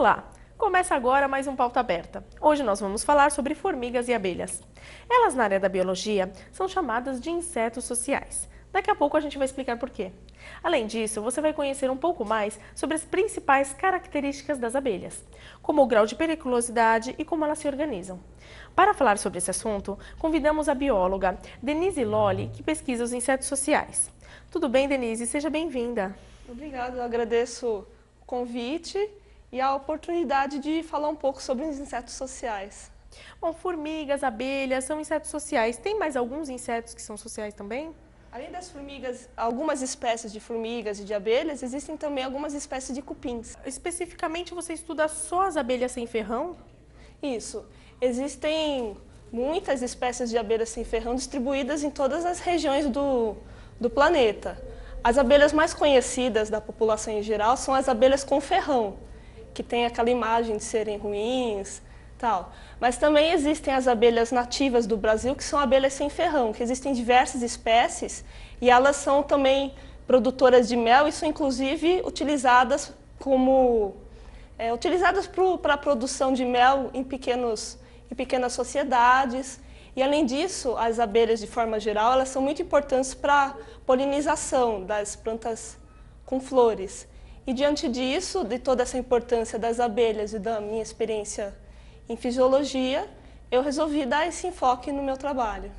Olá! Começa agora mais um Pauta Aberta. Hoje nós vamos falar sobre formigas e abelhas. Elas, na área da biologia, são chamadas de insetos sociais. Daqui a pouco a gente vai explicar por quê. Além disso, você vai conhecer um pouco mais sobre as principais características das abelhas, como o grau de periculosidade e como elas se organizam. Para falar sobre esse assunto, convidamos a bióloga Denise Lolli, que pesquisa os insetos sociais. Tudo bem, Denise? Seja bem-vinda. Obrigada, eu agradeço o convite e a oportunidade de falar um pouco sobre os insetos sociais. Bom, formigas, abelhas são insetos sociais. Tem mais alguns insetos que são sociais também? Além das formigas, algumas espécies de formigas e de abelhas, existem também algumas espécies de cupins. Especificamente, você estuda só as abelhas sem ferrão? Isso. Existem muitas espécies de abelhas sem ferrão distribuídas em todas as regiões do planeta. As abelhas mais conhecidas da população em geral são as abelhas com ferrão, que tem aquela imagem de serem ruins, tal. Mas também existem as abelhas nativas do Brasil, que são abelhas sem ferrão, que existem diversas espécies e elas são também produtoras de mel e são inclusive utilizadas para a produção de mel em pequenas sociedades. E além disso, as abelhas de forma geral, elas são muito importantes para a polinização das plantas com flores. E diante disso, de toda essa importância das abelhas e da minha experiência em fisiologia, eu resolvi dar esse enfoque no meu trabalho.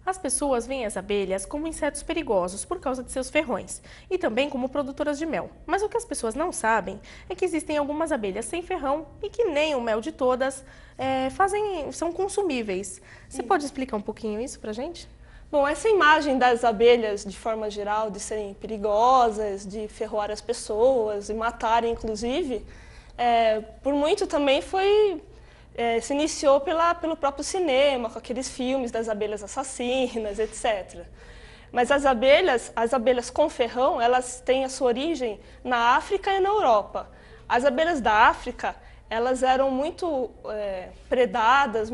As pessoas veem as abelhas como insetos perigosos por causa de seus ferrões e também como produtoras de mel. Mas o que as pessoas não sabem é que existem algumas abelhas sem ferrão e que nem o mel de todas são consumíveis. Você pode explicar um pouquinho isso pra gente? Bom, essa imagem das abelhas, de forma geral, de serem perigosas, de ferroar as pessoas e matarem, inclusive, por muito também se iniciou pelo próprio cinema, com aqueles filmes das abelhas assassinas, etc. Mas as abelhas com ferrão, elas têm a sua origem na África e na Europa. As abelhas da África, elas eram muito predadas,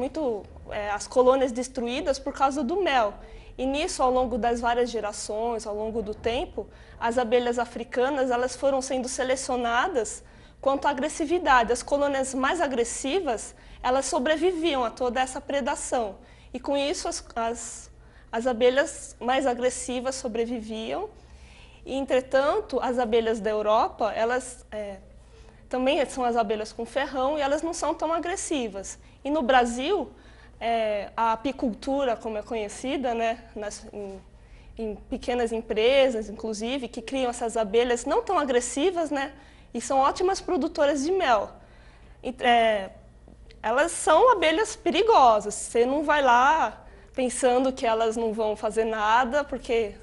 as colônias destruídas por causa do mel. E nisso, ao longo das várias gerações, ao longo do tempo, as abelhas africanas elas foram sendo selecionadas quanto à agressividade. As colônias mais agressivas, elas sobreviviam a toda essa predação. E com isso, as abelhas mais agressivas sobreviviam. E, entretanto, as abelhas da Europa, elas também são as abelhas com ferrão e elas não são tão agressivas. E no Brasil, a apicultura, como é conhecida, né, em pequenas empresas, inclusive, que criam essas abelhas não tão agressivas, né, e são ótimas produtoras de mel. Elas são abelhas perigosas. Você não vai lá pensando que elas não vão fazer nada, porque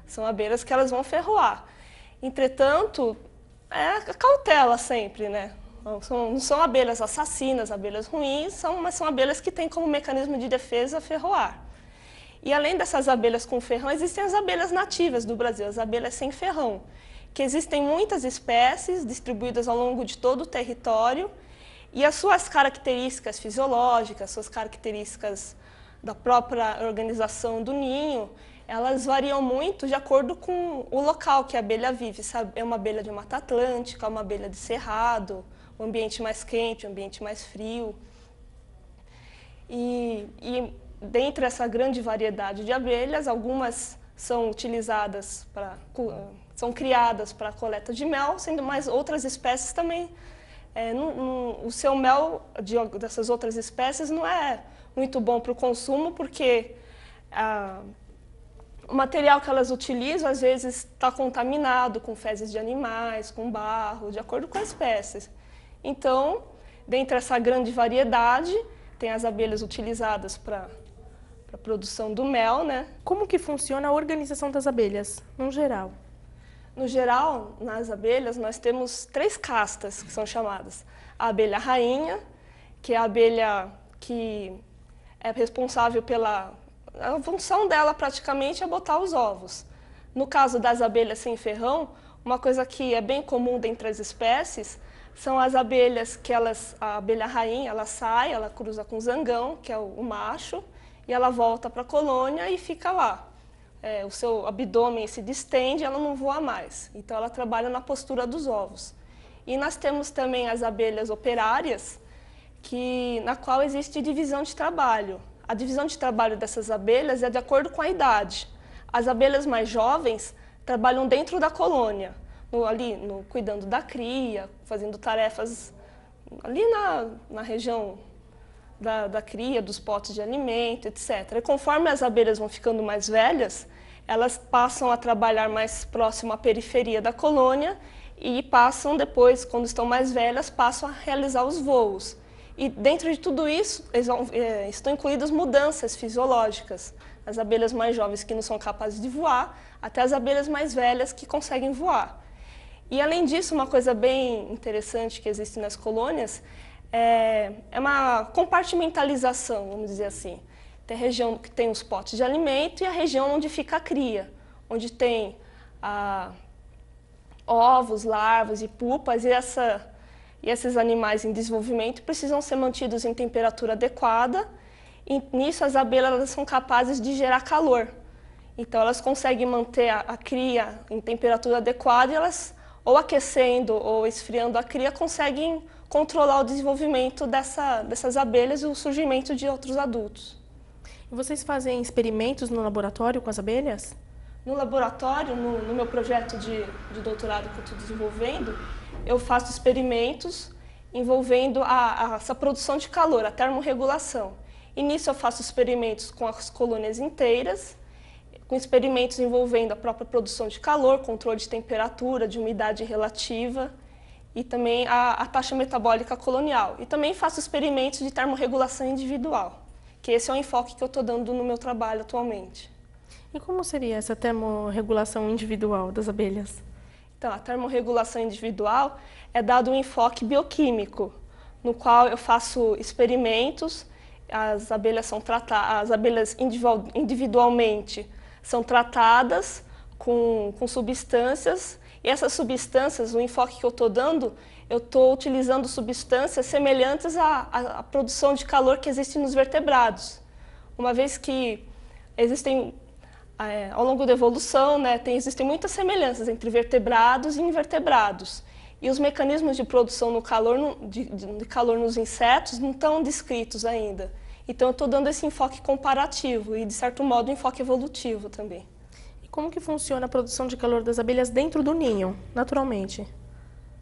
são abelhas que elas vão ferroar. Entretanto, cautela sempre, né? Não são abelhas assassinas, abelhas ruins, mas são abelhas que têm como mecanismo de defesa ferroar. E além dessas abelhas com ferrão, existem as abelhas nativas do Brasil, as abelhas sem ferrão, que existem muitas espécies distribuídas ao longo de todo o território e as suas características fisiológicas, suas características da própria organização do ninho, elas variam muito de acordo com o local que a abelha vive. Sabe? É uma abelha de Mata Atlântica, uma abelha de cerrado, um ambiente mais quente, um ambiente mais frio. E dentre essa grande variedade de abelhas, algumas são são criadas para a coleta de mel, sendo mais outras espécies também. O seu mel dessas outras espécies não é muito bom para o consumo, porque o material que elas utilizam, às vezes, está contaminado com fezes de animais, com barro, de acordo com as espécies. Então, dentre essa grande variedade, tem as abelhas utilizadas para a produção do mel, né? Como que funciona a organização das abelhas, no geral? No geral, nas abelhas, nós temos 3 castas, que são chamadas. A abelha rainha, que é a abelha que é responsável a função dela praticamente é botar os ovos. No caso das abelhas sem ferrão, uma coisa que é bem comum dentre as espécies são as abelhas a abelha rainha, ela cruza com o zangão, que é o macho, e ela volta para a colônia e fica lá. O seu abdômen se distende e ela não voa mais. Então ela trabalha na postura dos ovos. E nós temos também as abelhas operárias, na qual existe divisão de trabalho. A divisão de trabalho dessas abelhas é de acordo com a idade. As abelhas mais jovens trabalham dentro da colônia, cuidando da cria, fazendo tarefas ali na região da cria, dos potes de alimento, etc. E conforme as abelhas vão ficando mais velhas, elas passam a trabalhar mais próximo à periferia da colônia e passam depois, quando estão mais velhas, passam a realizar os voos. E dentro de tudo isso estão incluídas mudanças fisiológicas. As abelhas mais jovens que não são capazes de voar, até as abelhas mais velhas que conseguem voar. E além disso, uma coisa bem interessante que existe nas colônias é uma compartimentalização, vamos dizer assim. Tem a região que tem os potes de alimento e a região onde fica a cria, onde tem ovos, larvas e pupas, e esses animais em desenvolvimento precisam ser mantidos em temperatura adequada, e nisso as abelhas elas são capazes de gerar calor. Então elas conseguem manter a cria em temperatura adequada e elas, ou aquecendo ou esfriando a cria, conseguem controlar o desenvolvimento dessas abelhas e o surgimento de outros adultos. E vocês fazem experimentos no laboratório com as abelhas? No laboratório, no meu projeto de doutorado que eu estou desenvolvendo, eu faço experimentos envolvendo essa produção de calor, a termorregulação. E nisso eu faço experimentos com as colônias inteiras, com experimentos envolvendo a própria produção de calor, controle de temperatura, de umidade relativa e também a taxa metabólica colonial. E também faço experimentos de termorregulação individual, que esse é o enfoque que eu estou dando no meu trabalho atualmente. E como seria essa termorregulação individual das abelhas? Então, a termorregulação individual é dado um enfoque bioquímico, no qual eu faço experimentos, as abelhas individualmente são tratadas com substâncias, e essas substâncias, o enfoque que eu estou dando, eu estou utilizando substâncias semelhantes à produção de calor que existe nos vertebrados. Uma vez que existem, ao longo da evolução, existem muitas semelhanças entre vertebrados e invertebrados. E os mecanismos de produção de calor nos insetos não estão descritos ainda. Então eu estou dando esse enfoque comparativo e, de certo modo, um enfoque evolutivo também. E como que funciona a produção de calor das abelhas dentro do ninho, naturalmente?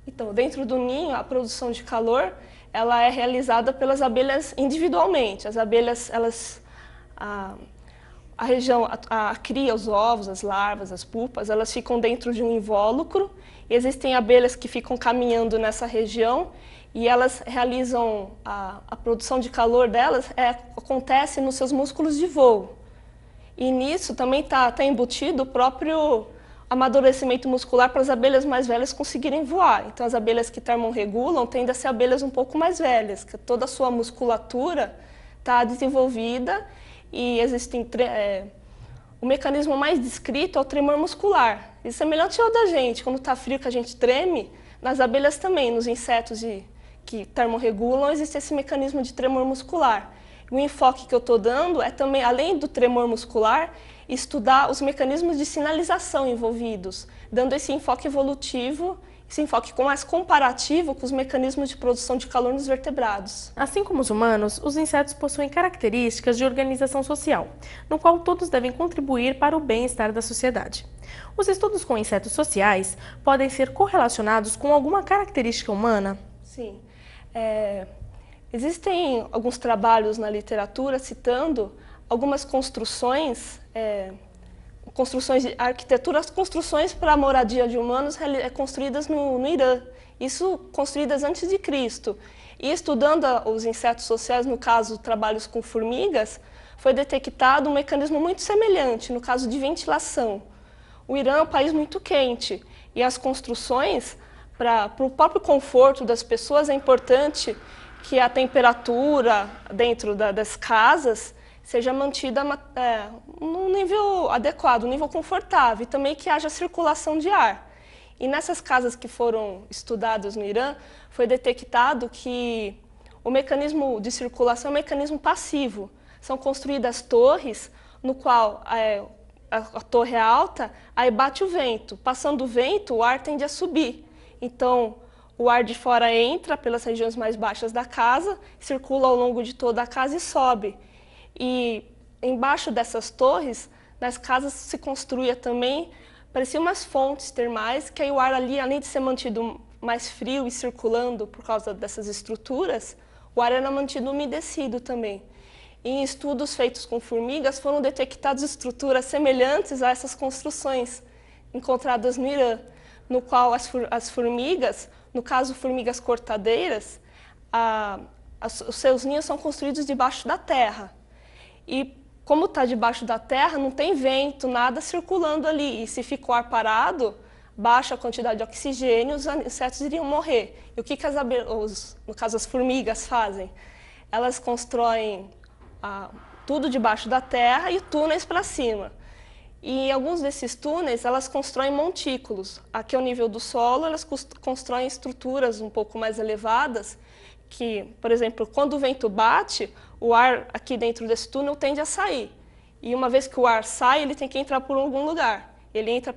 Então, dentro do ninho, a produção de calor ela é realizada pelas abelhas individualmente. As abelhas, a cria, os ovos, as larvas, as pupas, elas ficam dentro de um invólucro. E existem abelhas que ficam caminhando nessa região e elas realizam a produção de calor delas, acontece nos seus músculos de voo. E nisso também está embutido o próprio amadurecimento muscular para as abelhas mais velhas conseguirem voar. Então as abelhas que termorregulam tendem a ser abelhas um pouco mais velhas, que toda a sua musculatura está desenvolvida e existem o mecanismo mais descrito é o tremor muscular. E semelhante ao da gente, quando está frio que a gente treme, nas abelhas também, nos insetos que termorregulam, existe esse mecanismo de tremor muscular. O enfoque que eu estou dando é também, além do tremor muscular, estudar os mecanismos de sinalização envolvidos, dando esse enfoque evolutivo, esse enfoque mais comparativo com os mecanismos de produção de calor nos vertebrados. Assim como os humanos, os insetos possuem características de organização social, no qual todos devem contribuir para o bem-estar da sociedade. Os estudos com insetos sociais podem ser correlacionados com alguma característica humana? Sim. Existem alguns trabalhos na literatura citando algumas construções de arquitetura, as construções para a moradia de humanos construídas no Irã, isso construídas antes de Cristo. E estudando os insetos sociais, no caso trabalhos com formigas, foi detectado um mecanismo muito semelhante, no caso de ventilação. O Irã é um país muito quente e as construções, para o próprio conforto das pessoas, é importante que a temperatura dentro das casas seja mantida num nível adequado, um nível confortável, e também que haja circulação de ar. E nessas casas que foram estudadas no Irã, foi detectado que o mecanismo de circulação é um mecanismo passivo. São construídas torres, no qual a torre é alta, aí bate o vento. Passando o vento, o ar tende a subir. Então, O ar de fora entra pelas regiões mais baixas da casa, circula ao longo de toda a casa e sobe. E embaixo dessas torres, nas casas se construía também, pareciam umas fontes termais, que aí o ar ali, além de ser mantido mais frio e circulando por causa dessas estruturas, o ar era mantido umedecido também. E em estudos feitos com formigas foram detectadas estruturas semelhantes a essas construções encontradas no Irã, no qual as formigas, no caso formigas cortadeiras, os seus ninhos são construídos debaixo da terra. E como está debaixo da terra, não tem vento, nada circulando ali. E se fica o ar parado, baixa a quantidade de oxigênio, os insetos iriam morrer. E o que no caso as formigas fazem? Elas constroem tudo debaixo da terra e túneis para cima. E em alguns desses túneis, elas constroem montículos. Aqui ao nível do solo, elas constroem estruturas um pouco mais elevadas, que, por exemplo, quando o vento bate, o ar aqui dentro desse túnel tende a sair. E uma vez que o ar sai, ele tem que entrar por algum lugar. Ele entra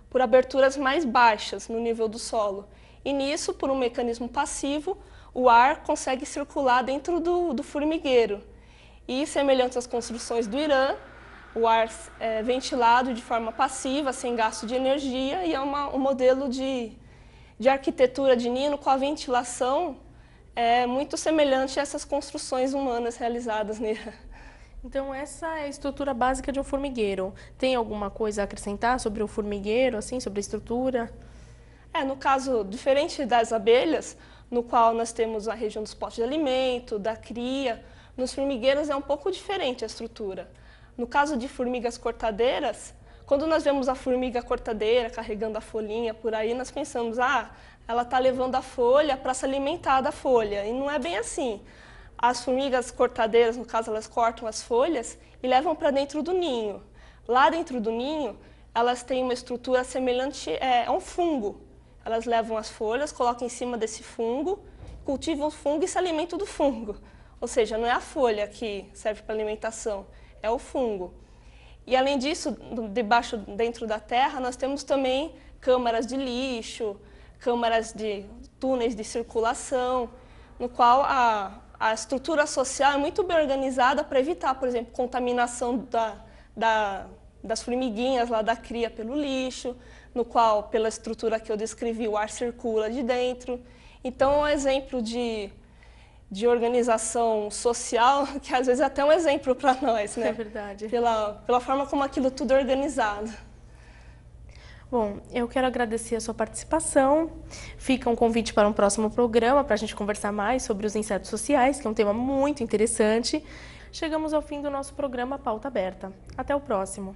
por aberturas mais baixas no nível do solo. E nisso, por um mecanismo passivo, o ar consegue circular dentro do formigueiro. E, semelhante às construções do Irã, o ar é ventilado de forma passiva, sem gasto de energia, e é um modelo de arquitetura de ninho com a ventilação é muito semelhante a essas construções humanas realizadas nele. Então, essa é a estrutura básica de um formigueiro. Tem alguma coisa a acrescentar sobre o formigueiro, assim, sobre a estrutura? No caso, diferente das abelhas, no qual nós temos a região dos potes de alimento, da cria, nos formigueiros é um pouco diferente a estrutura. No caso de formigas cortadeiras, quando nós vemos a formiga cortadeira carregando a folhinha por aí, nós pensamos, ela está levando a folha para se alimentar da folha. E não é bem assim. As formigas cortadeiras, no caso, elas cortam as folhas e levam para dentro do ninho. Lá dentro do ninho, elas têm uma estrutura semelhante a um fungo. Elas levam as folhas, colocam em cima desse fungo, cultivam o fungo e se alimentam do fungo. Ou seja, não é a folha que serve para alimentação, é o fungo. E além disso, dentro da terra, nós temos também câmaras de lixo, câmaras de túneis de circulação, no qual a estrutura social é muito bem organizada para evitar, por exemplo, contaminação das formiguinhas lá da cria pelo lixo, no qual, pela estrutura que eu descrevi, o ar circula de dentro. Então, é um exemplo de organização social, que às vezes é até um exemplo para nós, né? É verdade. Pela forma como aquilo tudo é organizado. Bom, eu quero agradecer a sua participação. Fica um convite para um próximo programa para a gente conversar mais sobre os insetos sociais, que é um tema muito interessante. Chegamos ao fim do nosso programa Pauta Aberta. Até o próximo.